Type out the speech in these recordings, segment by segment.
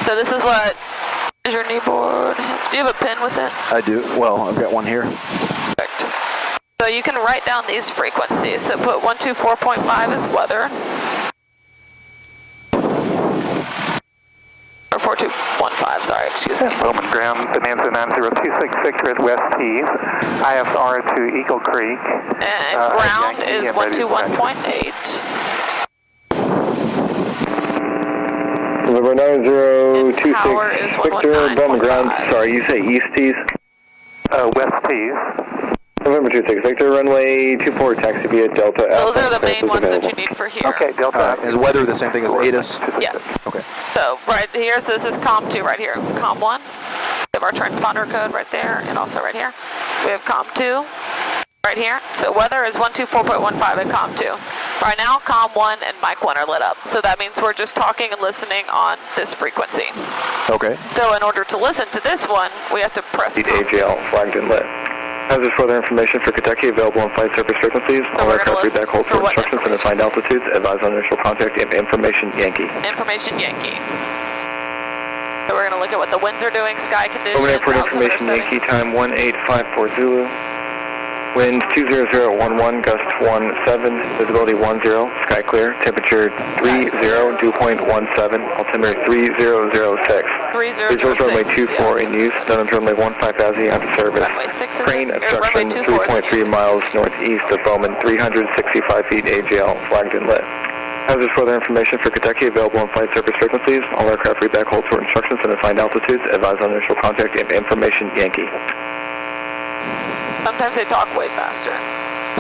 So this is what is your kneeboard. Do you have a pin with it? I do. Well, I've got one here. Perfect. So you can write down these frequencies. So put 124.5 as weather. Or 4215, sorry, excuse me. Bowman ground, Bonanza 9026 Victor at West Tees, ISR to Eagle Creek. And ground is 121.8. November 9026 tower is Victor, Bowman ground, 119.5. sorry, you say East Tees? West Tees. November 26 Victor, runway 24, taxi via Delta Alpha. Those are the main ones that you need for here. Okay, Delta. Is weather the same thing as ATIS? Yes. Okay. So right here, so this is COM 2 right here. COM 1, we have our transponder code right there, and also right here. We have COM 2 right here. So weather is 124.15 at COM 2. Right now, COM 1 and mic 1 are lit up. So that means we're just talking and listening on this frequency. Okay. So in order to listen to this one, we have to press AJL, flagged and lit. Hazardous further information for Kentucky available on flight surface frequencies. All aircraft read back hold for instructions and assigned altitudes. Advise on initial contact and information Yankee. Information Yankee. So we're going to look at what the winds are doing, sky conditions. Over airport information Yankee, time 1854 Zulu. Wind 20011, gust 17, visibility 10, sky clear, temperature 30, dew point 17, altimeter 3006. 3006. Runway 24 in use, Dunham runway 15 Azzy out of service. Runway 6 Crane obstruction 3.3 miles northeast of Bowman, 365 feet AJL, flagged and lit. Hazardous further information for Kentucky available on flight surface frequencies. All aircraft read back hold for instructions and assigned altitudes. Advise on initial contact and information Yankee. Sometimes they talk way faster.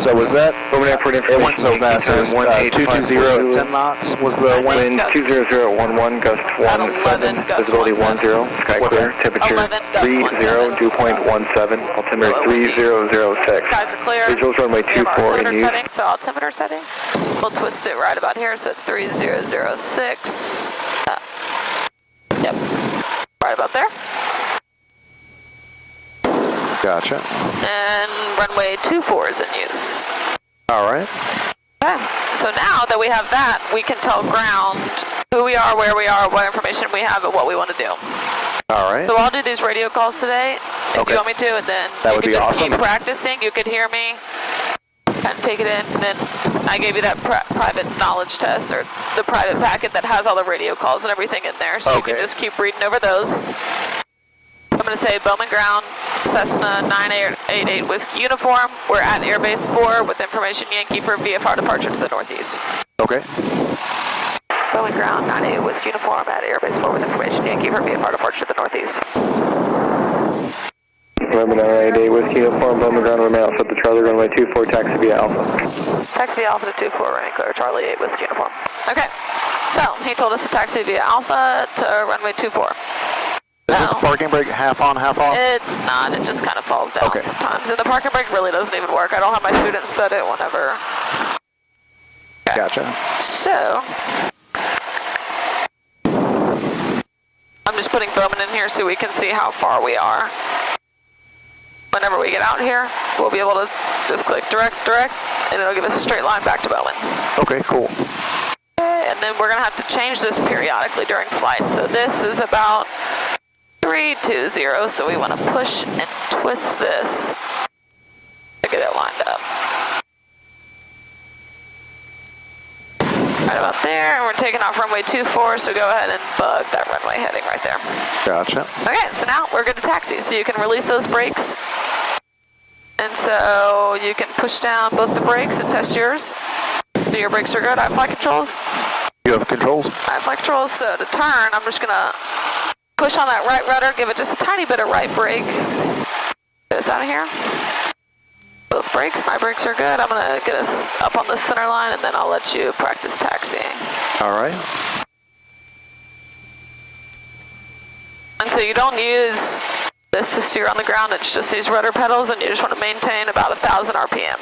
So was that? Bowman Airport It information. went so fast. It was 220 at 10 knots. Was the Wind Gust. 20011, gust 17, visibility 10, sky clear, temperature 30, dew point 17, altimeter 3006. Skies are clear. Visuals runway We have our 24 in altimeter use. setting, so altimeter setting. We'll twist it right about here, so it's 3006. Yep, right about there. Gotcha. And runway 24 is in use. All right. Okay, so now that we have that, we can tell ground who we are, where we are, what information we have, and what we want to do. All right. So I'll do these radio calls today, if Okay. you want me to, and then That you would can be just awesome. keep practicing. You could hear me and take it in, and then I gave you that private knowledge test, or the private packet that has all the radio calls and everything in there, so you can Okay. just keep reading over those. I'm going to say Bowman ground, Cessna 988 Whiskey uniform. We're at Airbase 4 with information Yankee for VFR departure to the northeast. Okay. Bowman ground, 988 Whiskey uniform at Airbase 4 with information Yankee for VFR departure to the northeast. November 988 Whiskey uniform, Bowman ground, remain outside the Charlie, runway 24, taxi via Alpha. Taxi via Alpha to 24, running clear, Charlie 8 Whiskey uniform. Okay, so he told us to taxi via Alpha to runway 24. Is this parking brake half on, half off? It's not, it just kind of falls down Okay. sometimes. And the parking brake really doesn't even work. I don't have my students set it whenever. Okay. Gotcha. So, I'm just putting Bowman in here so we can see how far we are. Whenever we get out here, we'll be able to just click direct, and it'll give us a straight line back to Bowman. Okay, cool. Okay, and then we're going to have to change this periodically during flight. So this is about 320, so we want to push and twist this to get it lined up. Right about there, and we're taking off runway 24, so go ahead and bug that runway heading right there. Gotcha. Okay, so now we're good to taxi, so you can release those brakes. And so you can push down both the brakes and test yours. So your brakes are good. I have flight controls. You have controls? I have flight controls, so to turn, I'm just going to push on that right rudder, give it just a tiny bit of right brake. Get us out of here. Both brakes, my brakes are good. I'm going to get us up on the center line, and then I'll let you practice taxiing. All right. And so you don't use this to steer on the ground, it's just these rudder pedals, and you just want to maintain about 1,000 RPM.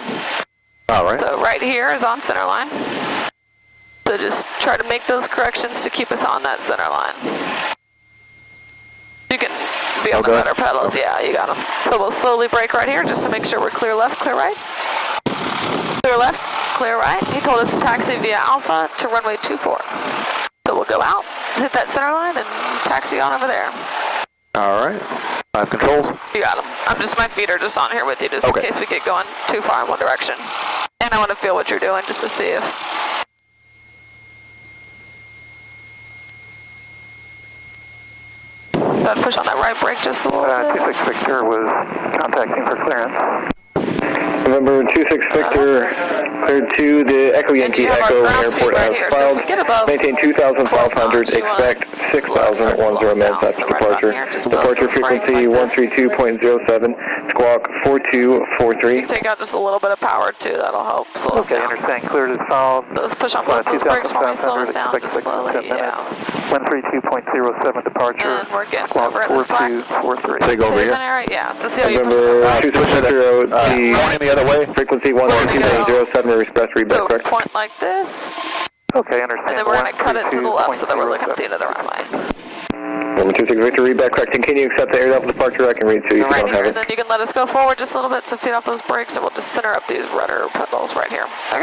All right. So right here is on center line. So just try to make those corrections to keep us on that center line. You can be on the rudder pedals, yeah, you got them. So we'll slowly brake right here just to make sure we're clear left, clear right. Clear left, clear right. He told us to taxi via Alpha to runway 24. So we'll go out. hit that center line and taxi on over there. All right. 5 controls. You got them. My feet are just on here with you, just Okay. in case we get going too far in one direction. And I want to feel what you're doing, just to see if... Gotta push on that right brake just a little bit. 26 Victor was contacting for clearance. November 26 Victor, cleared to the Echo Yankee Echo Airport as filed. Maintain 2,500, expect 6,000 manifest departure. Departure frequency 132.07, squawk 4243. Take out just a little bit of power too, that'll help slow us Okay, down. understand. Cleared as followed. Let's push on both those brakes for me, slow us down just slowly, yeah. 132.07 departure. And we're getting Squawk over at this black 4243. Take over here. area, yeah, so see how you push November on 26 Victor, Pointing the other way. frequency 132.07, express readback So correct. point like this, Okay, understand. and then we're going to cut it to the left so that we're looking at the end of the runway. November 26 Victor, readback correct. Can you accept the air level departure? I can read to you if you Right don't here, have and it. then you can let us go forward just a little bit, so feed off those brakes, and we'll just center up these rudder pedals right here. Okay.